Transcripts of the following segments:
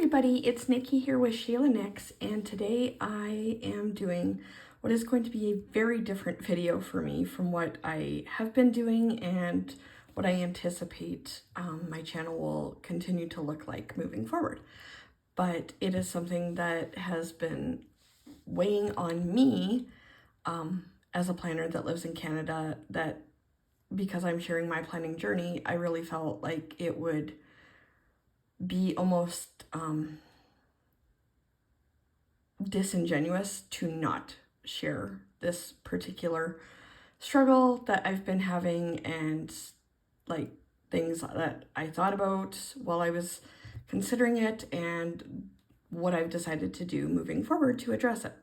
everybody, it's Nikki here with Sheila Nix, and today I am doing what is going to be a very different video for me from what I have been doing and what I anticipate my channel will continue to look like moving forward. But it is something that has been weighing on me as a planner that lives in Canada, that because I'm sharing my planning journey, I really felt like it would be almost disingenuous to not share this particular struggle that I've been having and like things that I thought about while I was considering it and what I've decided to do moving forward to address it.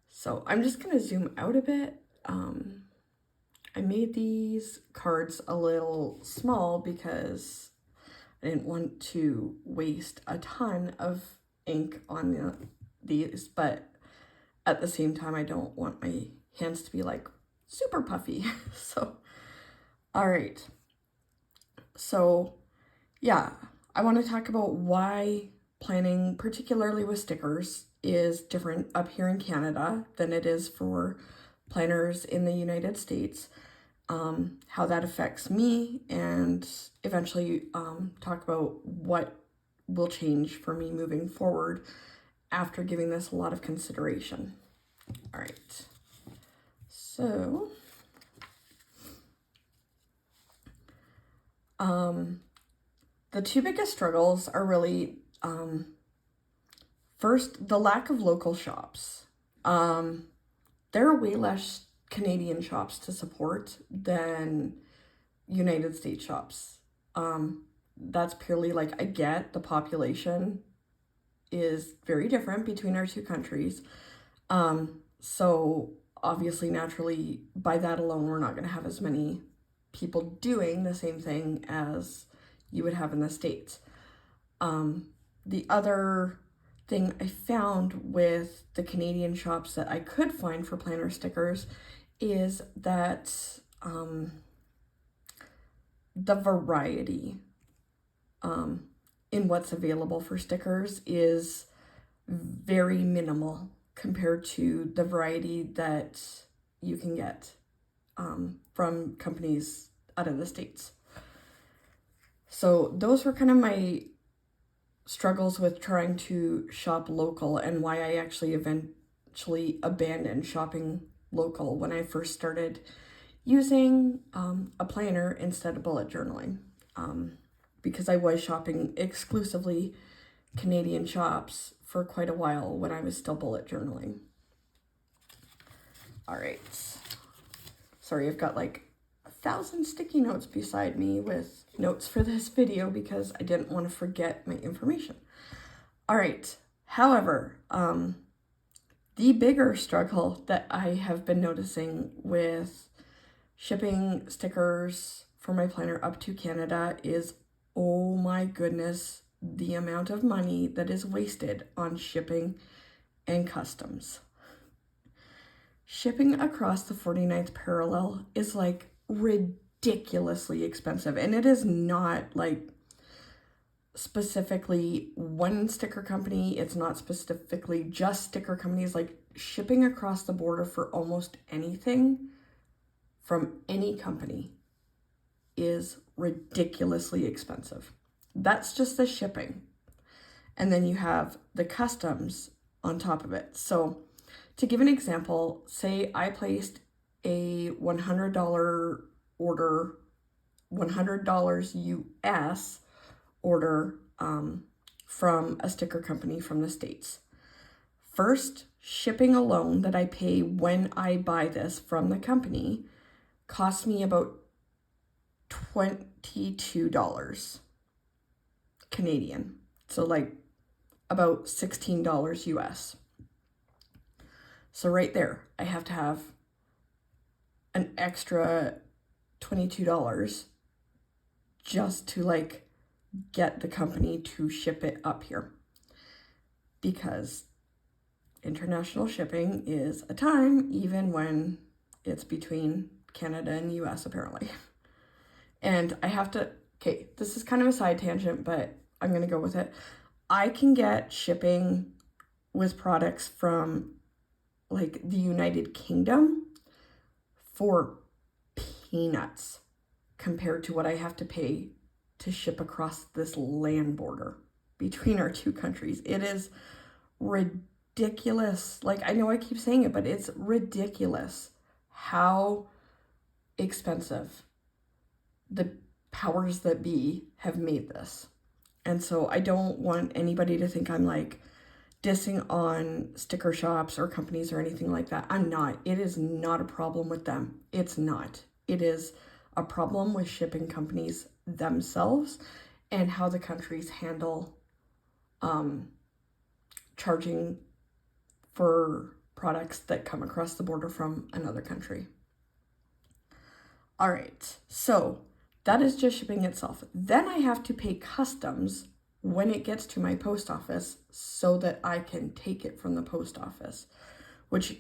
So I'm just going to zoom out a bit. I made these cards a little small because I didn't want to waste a ton of ink on these, but at the same time, I don't want my hands to be like super puffy. So, all right. So, yeah, I want to talk about why planning, particularly with stickers, is different up here in Canada than it is for planners in the United States. How that affects me, and eventually talk about what will change for me moving forward after giving this a lot of consideration. All right, so the two biggest struggles are really first, the lack of local shops. There are way less Canadian shops to support than United States shops. That's purely like, I get the population is very different between our two countries. So obviously, naturally, by that alone, we're not going to have as many people doing the same thing as you would have in the States. The other thing I found with the Canadian shops that I could find for planner stickers is that the variety in what's available for stickers is very minimal compared to the variety that you can get from companies out of the States. So those were kind of my struggles with trying to shop local, and why I actually eventually abandoned shopping local when I first started using a planner instead of bullet journaling, because I was shopping exclusively Canadian shops for quite a while when I was still bullet journaling. All right, sorry, I've got like 1,000 sticky notes beside me with notes for this video because I didn't want to forget my information. All right, however, the bigger struggle that I have been noticing with shipping stickers for my planner up to Canada is, oh my goodness, the amount of money that is wasted on shipping and customs. Shipping across the 49th parallel is like ridiculously expensive, and it is not like specifically one sticker company. It's not specifically just sticker companies. Like, shipping across the border for almost anything from any company is ridiculously expensive. That's just the shipping. And then you have the customs on top of it. So to give an example, say I placed a $100 order, $100 US order from a sticker company from the States. First, shipping alone that I pay when I buy this from the company costs me about $22 Canadian. So like about $16 US. So right there, I have to have an extra $22 just to like get the company to ship it up here, because international shipping is a time, even when it's between Canada and US apparently. And I have to, okay, this is kind of a side tangent, but I'm going to go with it. I can get shipping with products from like the United Kingdom for peanuts compared to what I have to pay to ship across this land border between our two countries. It is ridiculous. Like, I know I keep saying it, but it's ridiculous how expensive the powers that be have made this. And so I don't want anybody to think I'm like dissing on sticker shops or companies or anything like that. I'm not. It is not a problem with them. It's not. It is a problem with shipping companies themselves and how the countries handle charging for products that come across the border from another country. All right, so that is just shipping itself. Then I have to pay customs when it gets to my post office so that I can take it from the post office, which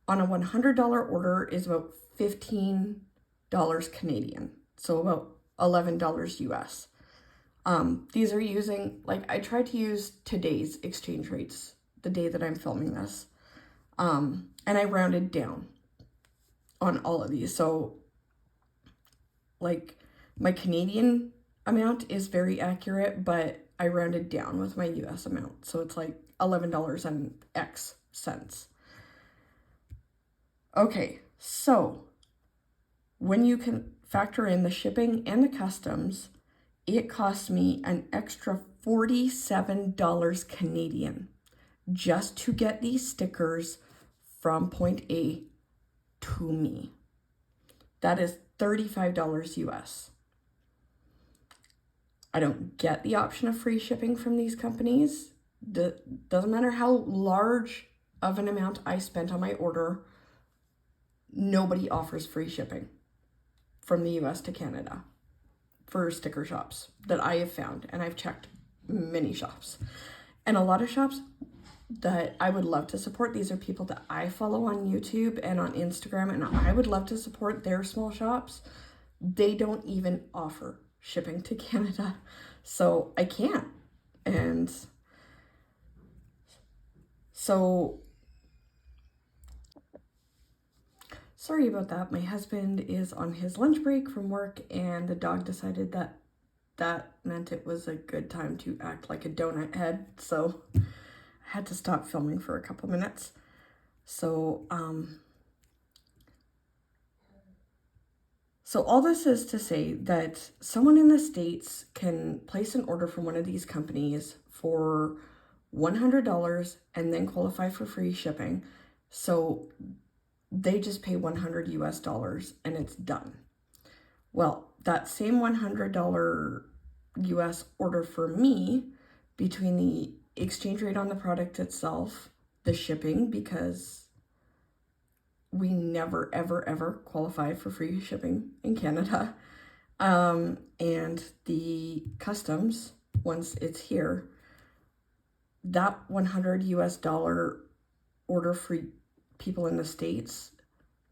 on a $100 order is about $15 Canadian, so about $11 US. These are using, like, I tried to use today's exchange rates the day that I'm filming this, and I rounded down on all of these. So, like, my Canadian amount is very accurate, but I rounded down with my US amount. So it's like $11 and X cents. Okay, so when you can factor in the shipping and the customs, it cost me an extra $47 Canadian just to get these stickers from point A to me. That is $35 US. I don't get the option of free shipping from these companies. Doesn't matter how large of an amount I spent on my order, nobody offers free shipping from the US to Canada for sticker shops that I have found, and I've checked many shops. And a lot of shops that I would love to support, these are people that I follow on YouTube and on Instagram, and I would love to support their small shops. They don't even offer shipping to Canada, so I can't. And so sorry about that. My husband is on his lunch break from work, and the dog decided that meant it was a good time to act like a donut head, so I had to stop filming for a couple minutes. So So all this is to say that someone in the States can place an order from one of these companies for $100 and then qualify for free shipping. So they just pay $100 US and it's done. Well, that same $100 US order for me, between the exchange rate on the product itself, the shipping, because we never, ever, ever qualify for free shipping in Canada, and the customs, once it's here, that $100 US order for people in the States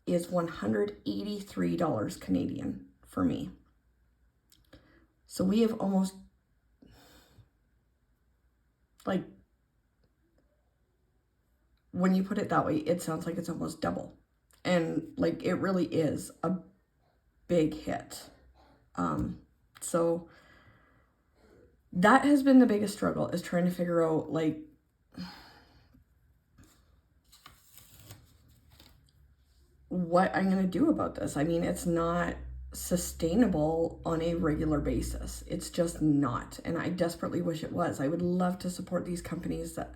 is $183 Canadian for me. So we have almost, like, when you put it that way, it sounds like it's almost double. And like, it really is a big hit. So that has been the biggest struggle, is trying to figure out like what I'm going to do about this. I mean, it's not sustainable on a regular basis. It's just not. And I desperately wish it was. I would love to support these companies that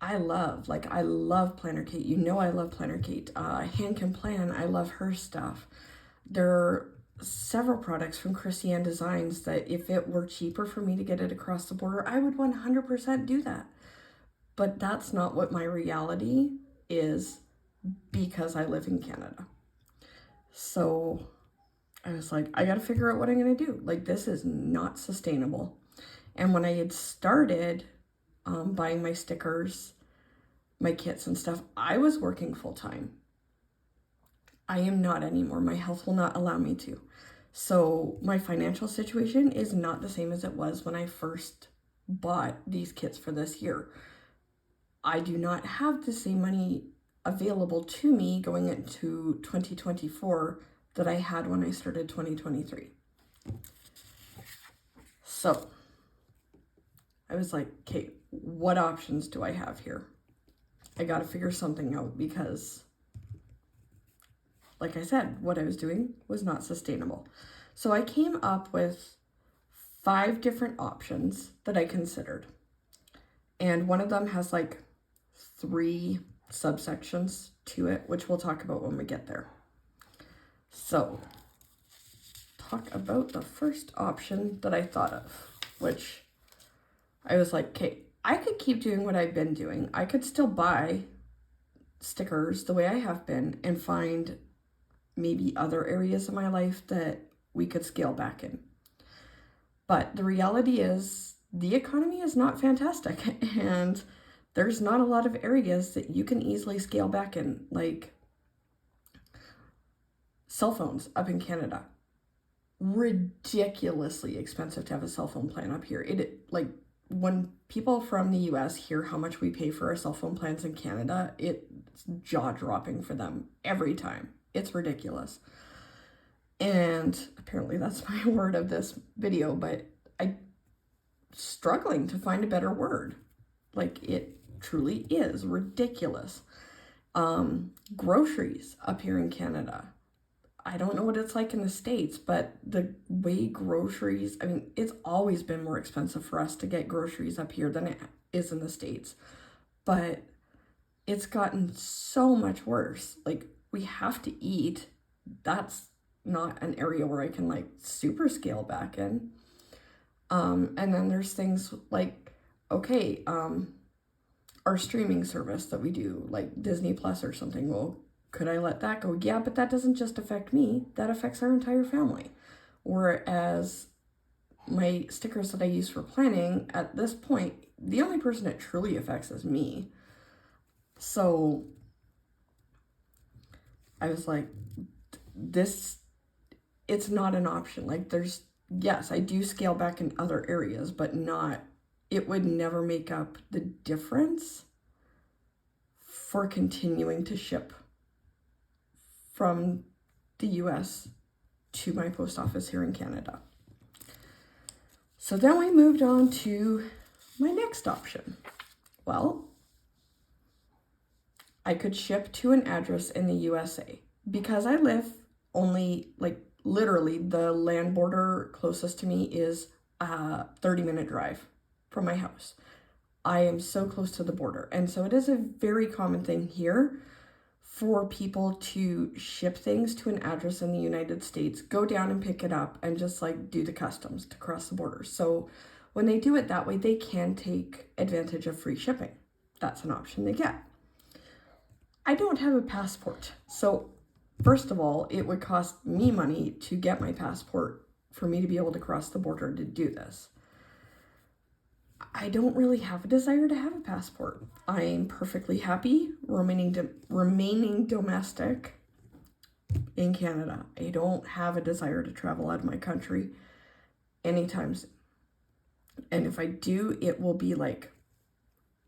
I love. Like, I love Planner Kate. You know I love Planner Kate. Hand Can Plan, I love her stuff. There are several products from Christiane Designs that if it were cheaper for me to get it across the border, I would 100% do that. But that's not what my reality is, because I live in Canada. So I was like, I got to figure out what I'm going to do. Like, this is not sustainable. And when I had started buying my stickers, my kits and stuff, I was working full-time. I am not anymore. My health will not allow me to. So my financial situation is not the same as it was when I first bought these kits for this year. I do not have the same money available to me going into 2024 that I had when I started 2023. So I was like, okay, what options do I have here? I got to figure something out because, like I said, what I was doing was not sustainable. So I came up with 5 different options that I considered. And one of them has like 3 subsections to it, which we'll talk about when we get there. So, talk about the first option that I thought of, which I was like, okay, I could keep doing what I've been doing. I could still buy stickers the way I have been and find maybe other areas of my life that we could scale back in. But the reality is the economy is not fantastic and there's not a lot of areas that you can easily scale back in, like cell phones up in Canada. Ridiculously expensive to have a cell phone plan up here. Like when people from the US hear how much we pay for our cell phone plans in Canada, it's jaw-dropping for them every time. It's ridiculous. And apparently that's my word of this video, but I'm struggling to find a better word. Like, it truly is ridiculous. Groceries up here in Canada. I don't know what it's like in the States, but the way groceries, I mean, it's always been more expensive for us to get groceries up here than it is in the States. But it's gotten so much worse. Like, we have to eat. That's not an area where I can like super scale back in. And then there's things like, okay, our streaming service that we do, like Disney Plus or something. Well, could I let that go? Yeah, but that doesn't just affect me, that affects our entire family. Whereas my stickers that I use for planning, at this point, the only person it truly affects is me. So I was like, it's not an option. Like, yes, I do scale back in other areas, but it would never make up the difference for continuing to ship from the US to my post office here in Canada. So then we moved on to my next option. Well, I could ship to an address in the USA. Because I live only, like, literally the land border closest to me is a 30-minute drive from my house. I am so close to the border. And so it is a very common thing here for people to ship things to an address in the United States, go down and pick it up, and just like do the customs to cross the border. So when they do it that way, they can take advantage of free shipping. That's an option they get. I don't have a passport. So first of all, it would cost me money to get my passport for me to be able to cross the border to do this. I don't really have a desire to have a passport. I'm perfectly happy remaining domestic in Canada. I don't have a desire to travel out of my country anytime soon. And if I do, it will be like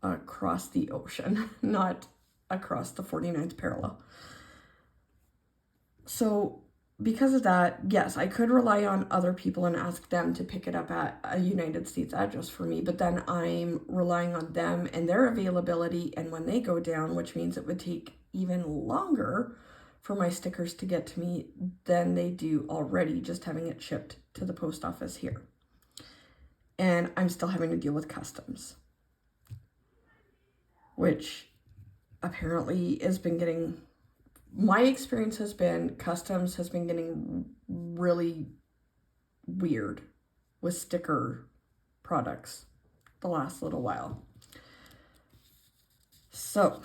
across the ocean, not across the 49th parallel. So because of that, yes, I could rely on other people and ask them to pick it up at a United States address for me, but then I'm relying on them and their availability and when they go down, which means it would take even longer for my stickers to get to me than they do already just having it shipped to the post office here. And I'm still having to deal with customs, which apparently has been getting... My experience has been customs has been getting really weird with sticker products the last little while. So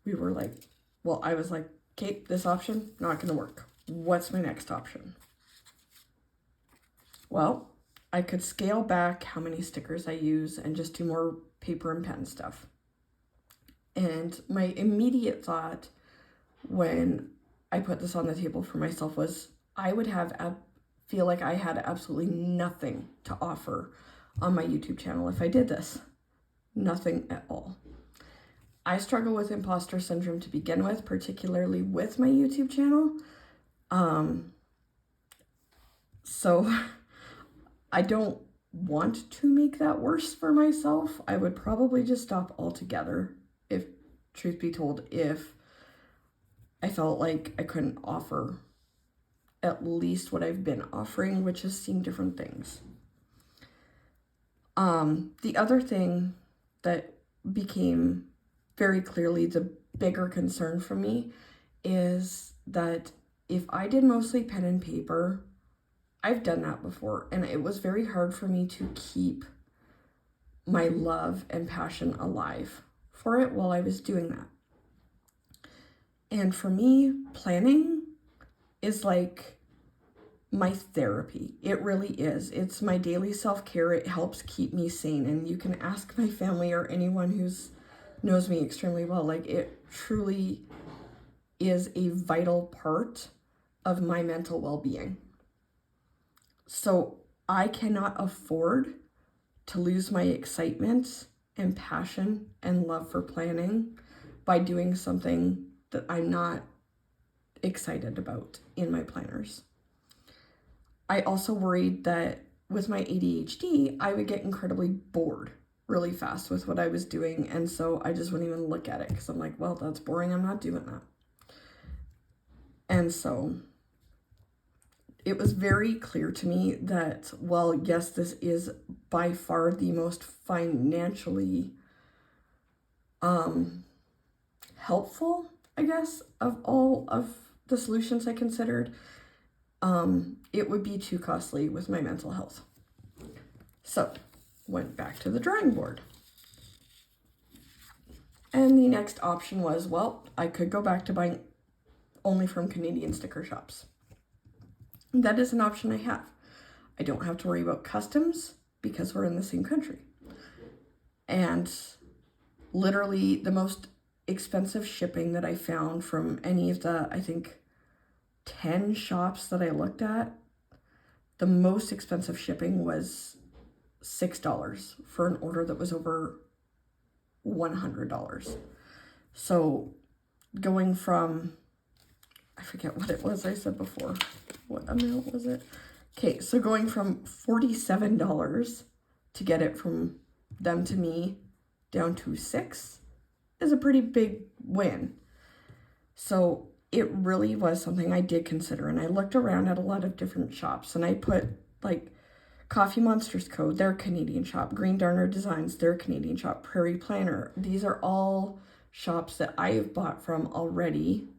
we were like, well, I was like, okay, this option, not going to work. What's my next option? Well, I could scale back how many stickers I use and just do more paper and pen stuff. And my immediate thought when I put this on the table for myself was I would feel like I had absolutely nothing to offer on my YouTube channel if I did this. Nothing at all. I struggle with imposter syndrome to begin with, particularly with my YouTube channel. So I don't want to make that worse for myself. I would probably just stop altogether, if truth be told, if I felt like I couldn't offer at least what I've been offering, which is seeing different things. The other thing that became very clearly the bigger concern for me is that if I did mostly pen and paper, I've done that before, and it was very hard for me to keep my love and passion alive for it while I was doing that. And for me, planning is like my therapy. It really is. It's my daily self-care. It helps keep me sane. And you can ask my family or anyone who's knows me extremely well. Like, it truly is a vital part of my mental well-being. So I cannot afford to lose my excitement and passion and love for planning by doing something that I'm not excited about in my planners. I also worried that with my ADHD, I would get incredibly bored really fast with what I was doing. And so I just wouldn't even look at it because I'm like, well, that's boring. I'm not doing that. And so it was very clear to me that, well, yes, this is by far the most financially helpful, I guess, of all of the solutions I considered. It would be too costly with my mental health. So, went back to the drawing board. And the next option was, well, I could go back to buying only from Canadian sticker shops. That is an option I have. I don't have to worry about customs because we're in the same country. And literally the most expensive shipping that I found from any of the, I think, 10 shops that I looked at, the most expensive shipping was $6 for an order that was over $100. So going from, I forget what it was I said before. What amount was it? Okay, so going from $47 to get it from them to me down to $6 is a pretty big win. So it really was something I did consider, and I looked around at a lot of different shops, and I put like Coffee Monsters Co., their Canadian shop, Green Darner Designs, their Canadian shop, Prairie Planner. These are all shops that I have bought from already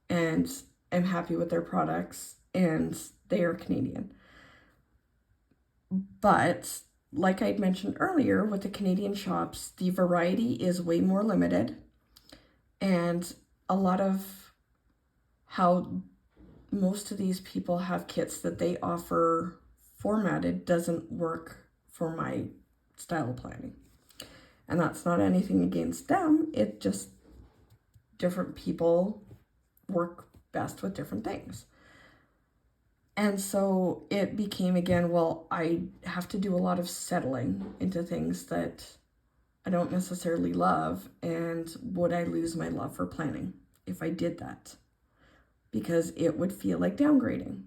and am happy with their products, and they are Canadian. But like I mentioned earlier, with the Canadian shops, the variety is way more limited, and a lot of how most of these people have kits that they offer formatted doesn't work for my style of planning. And that's not anything against them. It just, different people work best with different things. And so it became, again, well, I have to do a lot of settling into things that I don't necessarily love. And would I lose my love for planning if I did that? Because it would feel like downgrading.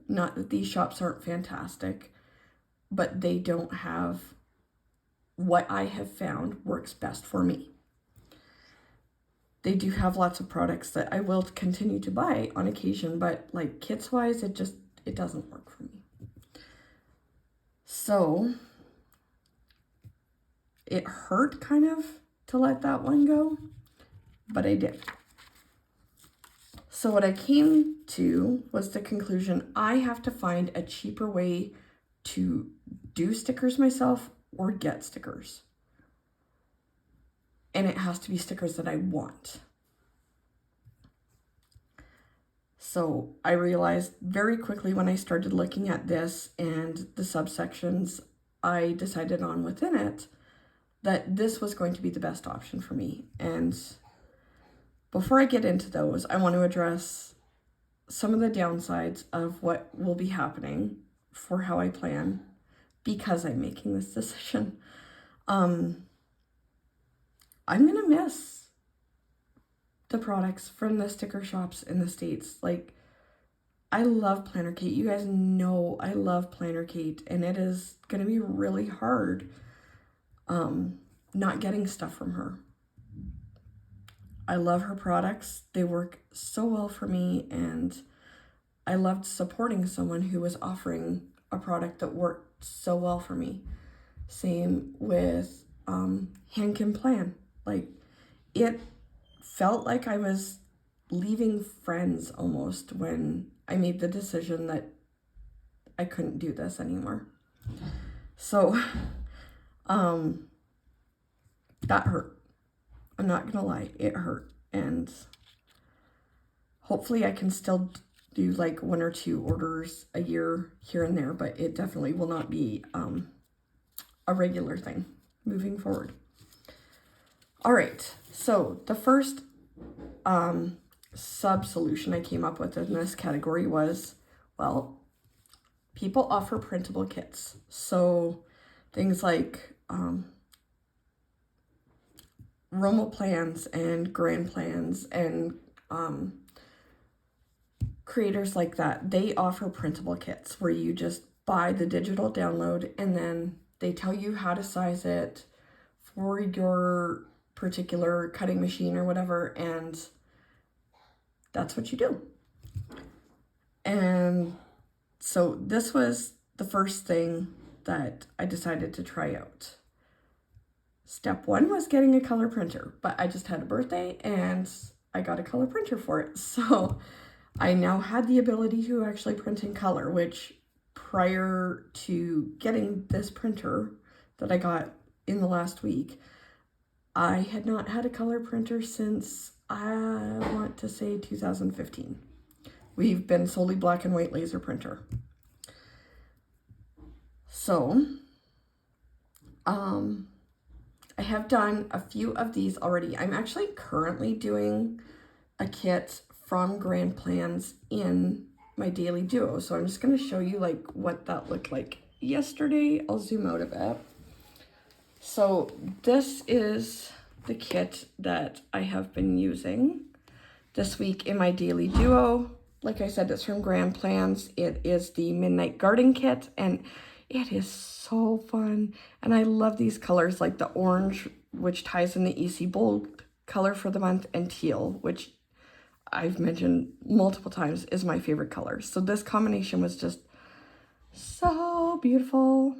Not that these shops aren't fantastic, but they don't have what I have found works best for me. They do have lots of products that I will continue to buy on occasion, but like kits wise, it doesn't work for me. So it hurt kind of to let that one go, but I did. So what I came to was the conclusion, I have to find a cheaper way to do stickers myself or get stickers. And it has to be stickers that I want. So I realized very quickly when I started looking at this and the subsections I decided on within it, that this was going to be the best option for me. And before I get into those, I want to address some of the downsides of what will be happening for how I plan because I'm making this decision. I'm gonna miss the products from the sticker shops in the States. Like, I love Planner Kate. You guys know I love Planner Kate, and it is gonna be really hard not getting stuff from her. I love her products. They work so well for me, and I loved supporting someone who was offering a product that worked so well for me. Same with Hand Can Plan. Like, it felt like I was leaving friends almost when I made the decision that I couldn't do this anymore. So that hurt. I'm not gonna lie, it hurt. And hopefully I can still do like 1 or 2 orders a year here and there, but it definitely will not be a regular thing moving forward. All right, so the first sub solution I came up with in this category was, well, people offer printable kits. So things like Romo plans and grand plans and creators like that, they offer printable kits where you just buy the digital download and then they tell you how to size it for your particular cutting machine or whatever, and that's what you do. And so this was the first thing that I decided to try out. Step 1 was getting a color printer, but I just had a birthday and I got a color printer for it. So I now had the ability to actually print in color, which prior to getting this printer that I got in the last week, I had not had a color printer since, I want to say, 2015. We've been solely black and white laser printer. So, I have done a few of these already. I'm actually currently doing a kit from Grand Plans in my Daily Duo. So I'm just going to show you like what that looked like yesterday. I'll zoom out a bit. So this is the kit that I have been using this week in my Daily Duo. Like I said, it's from Grand Plans. It is the Midnight Garden Kit, and it is so fun. And I love these colors, like the orange, which ties in the EC Bold color for the month, and teal, which I've mentioned multiple times is my favorite color. So this combination was just so beautiful.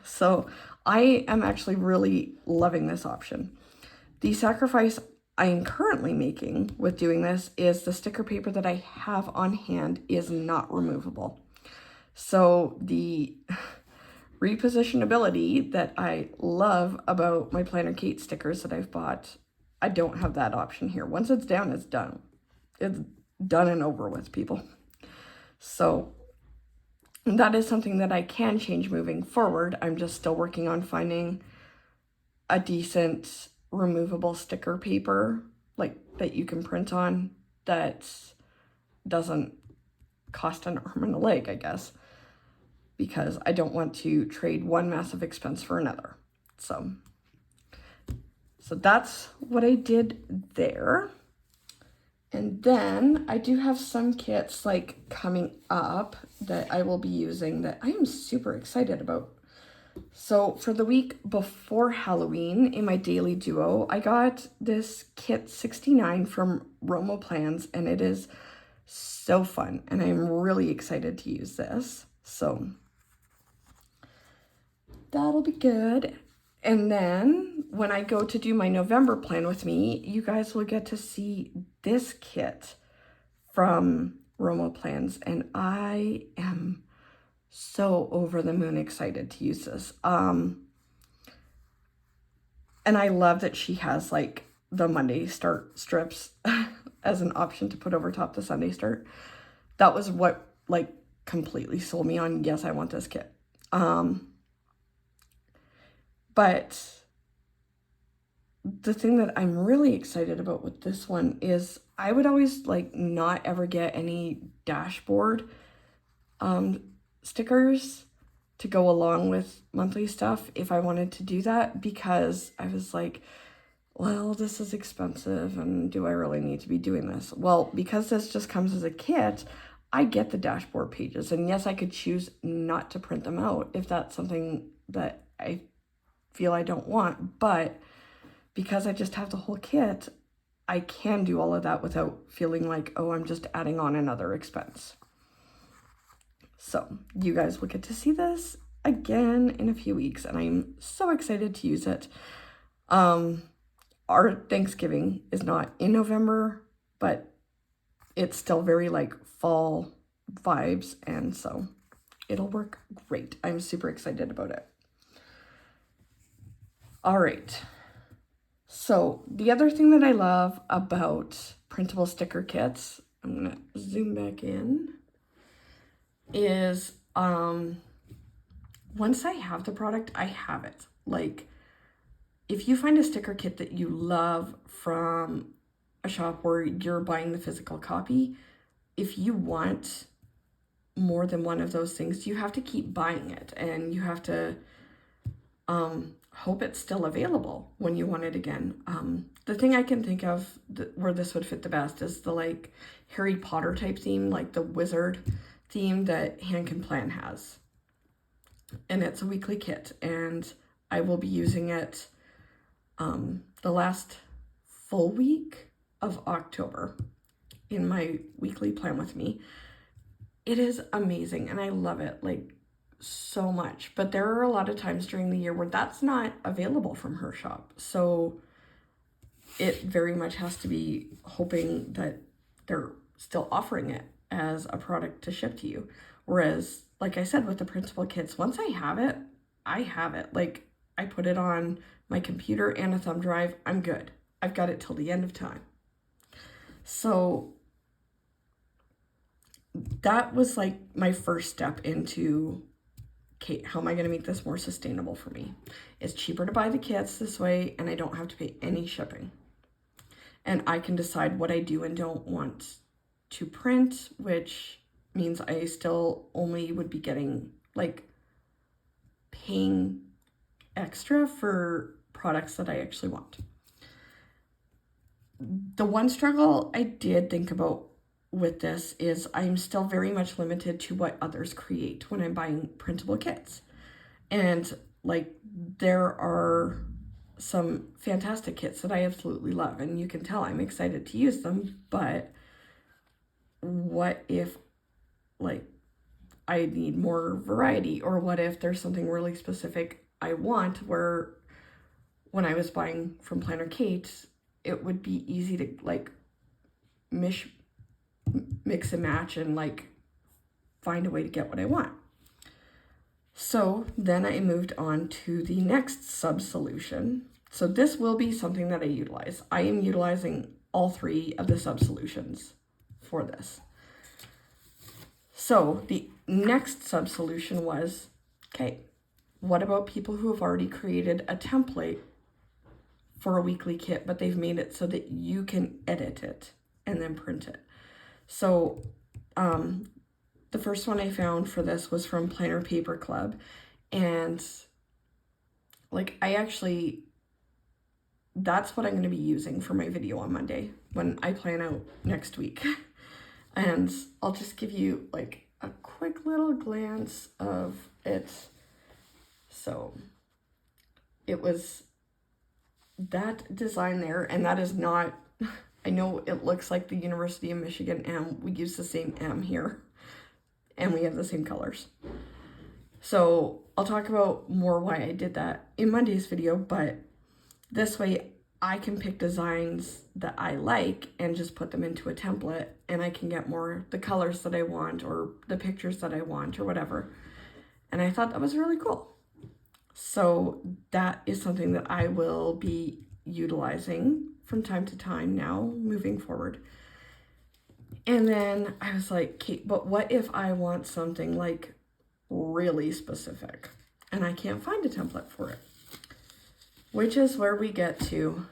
So I am actually really loving this option. The sacrifice I am currently making with doing this is the sticker paper that I have on hand is not removable. So the repositionability that I love about my Planner Kate stickers that I've bought, I don't have that option here. Once it's down, it's done. It's done and over with, people. So that is something that I can change moving forward. I'm just still working on finding a decent removable sticker paper like that you can print on that doesn't cost an arm and a leg, I guess, because I don't want to trade one massive expense for another. So that's what I did there. And then I do have some kits like coming up that I will be using that I am super excited about. So for the week before Halloween in my Daily Duo, I got this kit 69 from Romo Plans, and it is so fun, and I'm really excited to use this. So that'll be good. And then when I go to do my November plan with me, you guys will get to see this kit from Romo Plans, and I am so over the moon excited to use this. And I love that she has like the Monday start strips as an option to put over top the Sunday start. That was what like completely sold me on, yes, I want this kit. But the thing that I'm really excited about with this one is I would always like not ever get any dashboard stickers to go along with monthly stuff if I wanted to do that, because I was like, well, this is expensive and do I really need to be doing this? Well, because this just comes as a kit, I get the dashboard pages, and yes, I could choose not to print them out if that's something that I feel I don't want, but because I just have the whole kit, I can do all of that without feeling like, oh, I'm just adding on another expense. So you guys will get to see this again in a few weeks, and I'm so excited to use it. Our Thanksgiving is not in November, but it's still very like fall vibes, and so it'll work great. I'm super excited about it. All right. So the other thing that I love about printable sticker kits, I'm gonna zoom back in, is once I have the product, I have it. Like, if you find a sticker kit that you love from a shop where you're buying the physical copy, if you want more than one of those things, you have to keep buying it, and you have to hope it's still available when you want it again. The thing I can think of where this would fit the best is the like Harry Potter type theme, like the wizard theme that Hand Can Plan has. And it's a weekly kit, and I will be using it the last full week of October in my weekly plan with me. It is amazing, and I love it like so much, but there are a lot of times during the year where that's not available from her shop, so it very much has to be hoping that they're still offering it as a product to ship to you. Whereas, like I said, with the printable kits, once I have it, I have it. Like, I put it on my computer and a thumb drive, I'm good. I've got it till the end of time. So that was like my first step into, okay, how am I going to make this more sustainable for me? It's cheaper to buy the kits this way, and I don't have to pay any shipping. And I can decide what I do and don't want to print, which means I still only would be getting, like, paying extra for products that I actually want. The one struggle I did think about with this is I'm still very much limited to what others create when I'm buying printable kits. And like, there are some fantastic kits that I absolutely love, and you can tell I'm excited to use them, but what if like I need more variety, or what if there's something really specific I want, where when I was buying from Planner Kate, it would be easy to like mix and match and like find a way to get what I want. So then I moved on to the next sub-solution. So this will be something that I utilize. I am utilizing all three of the sub-solutions for this. So the next sub-solution was, okay, what about people who have already created a template for a weekly kit, but they've made it so that you can edit it and then print it? So the first one I found for this was from Planner Paper Club, and like that's what I'm going to be using for my video on Monday when I plan out next week. And I'll just give you like a quick little glance of it. So it was that design there, and that is not, I know it looks like the University of Michigan M. We use the same M here, and we have the same colors. So I'll talk about more why I did that in Monday's video, but this way I can pick designs that I like and just put them into a template, and I can get more the colors that I want or the pictures that I want or whatever. And I thought that was really cool. So that is something that I will be utilizing from time to time now moving forward. And then I was like, Kate, but what if I want something like really specific and I can't find a template for it? Which is where we get to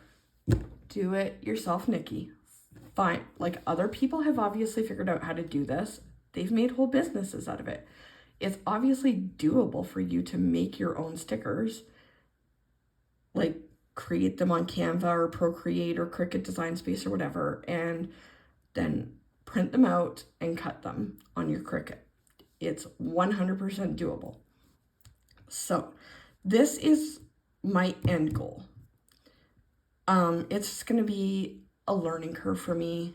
do it yourself, Nikki. Fine. Like, other people have obviously figured out how to do this. They've made whole businesses out of it. it's obviously doable for you to make your own stickers, like create them on Canva or Procreate or Cricut Design Space or whatever, and then print them out and cut them on your Cricut. It's 100% doable. So this is my end goal. It's going to be a learning curve for me.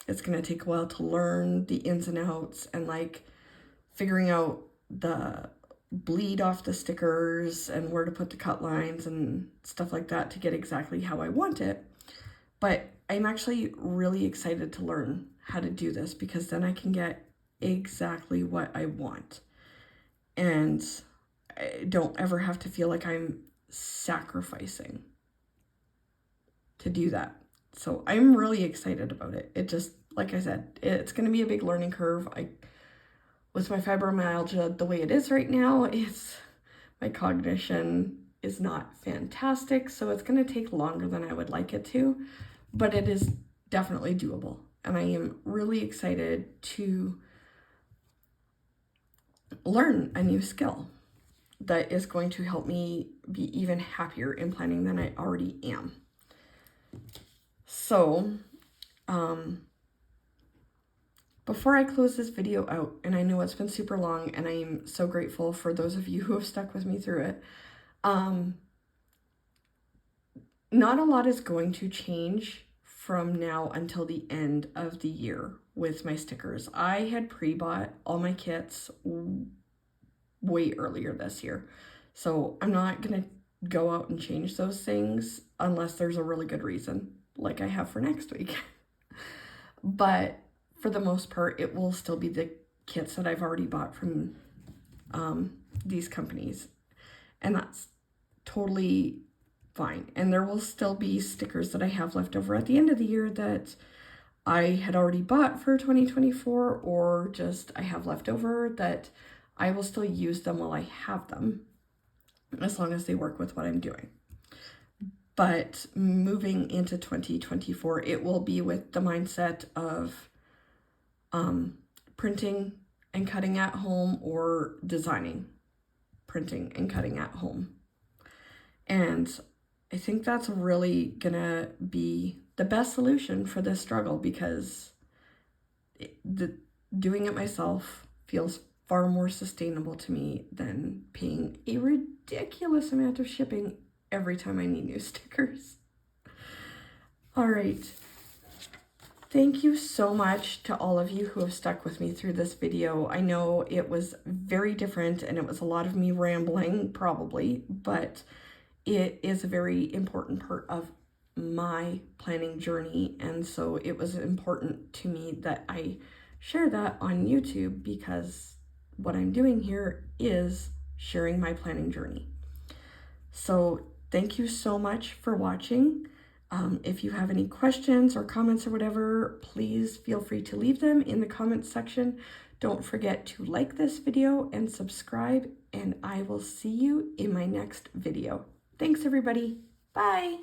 It's going to take a while to learn the ins and outs and like figuring out the bleed off the stickers and where to put the cut lines and stuff like that to get exactly how I want it. But I'm actually really excited to learn how to do this, because then I can get exactly what I want. And I don't ever have to feel like I'm sacrificing to do that. So I'm really excited about it. It just, like I said, it's going to be a big learning curve. With my fibromyalgia the way it is right now, my cognition is not fantastic, so it's going to take longer than I would like it to, but it is definitely doable. And I am really excited to learn a new skill that is going to help me be even happier in planning than I already am. So, before I close this video out, and I know it's been super long, and I am so grateful for those of you who have stuck with me through it, not a lot is going to change from now until the end of the year with my stickers. I had pre-bought all my kits way earlier this year, so I'm not going to go out and change those things unless there's a really good reason, like I have for next week. But for the most part, it will still be the kits that I've already bought from these companies, and that's totally fine. And there will still be stickers that I have left over at the end of the year that I had already bought for 2024, or just I have left over that I will still use them while I have them, as long as they work with what I'm doing. But moving into 2024, it will be with the mindset of printing and cutting at home, or designing, printing and cutting at home. And I think that's really gonna be the best solution for this struggle, because doing it myself feels far more sustainable to me than paying a ridiculous amount of shipping every time I need new stickers. All right. Thank you so much to all of you who have stuck with me through this video. I know it was very different, and it was a lot of me rambling probably, but it is a very important part of my planning journey, and so it was important to me that I share that on YouTube, because what I'm doing here is sharing my planning journey. So thank you so much for watching. If you have any questions or comments or whatever, please feel free to leave them in the comments section. Don't forget to like this video and subscribe, and I will see you in my next video. Thanks, everybody. Bye.